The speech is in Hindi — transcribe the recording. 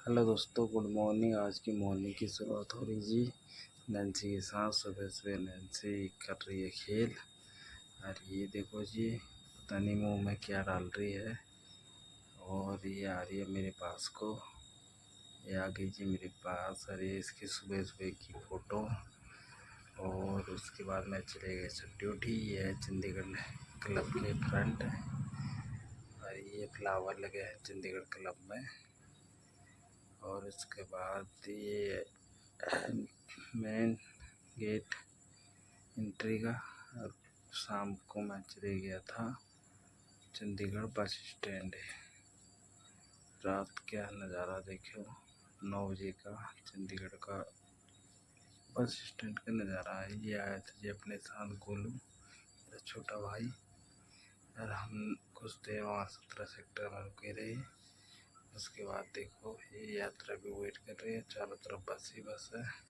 हेलो दोस्तों, गुड मॉर्निंग। आज की मॉर्निंग की शुरुआत हो रही जी नैन्सी के साथ। सुबह सुबह नैन्सी कर रही है खेल। और ये देखो जी, पता नहीं मुँह में क्या डाल रही है। और ये आ रही है मेरे पास को, ये आ गई जी मेरे पास। और ये इसकी सुबह सुबह की फ़ोटो। और उसके बाद मैं चले गए सब ड्यूटी। ये है चंडीगढ़ क्लब के फ्रंट। और ये फ्लावर लगे हैं चंडीगढ़ क्लब में। और उसके बाद ये मेन गेट एंट्री का। और शाम को मैं चले गया था चंडीगढ़ बस स्टैंड। रात क्या नज़ारा देखो, 9 बजे का चंडीगढ़ का बस स्टैंड का नज़ारा है। ये आया था जी अपने साथ गोलू, मेरा छोटा भाई। और हम कुछ देर वहाँ 17 सेक्टर में रुके रहे। उसके बाद देखो ये यात्रा भी वेट कर रही है, चारों तरफ बस ही बस है।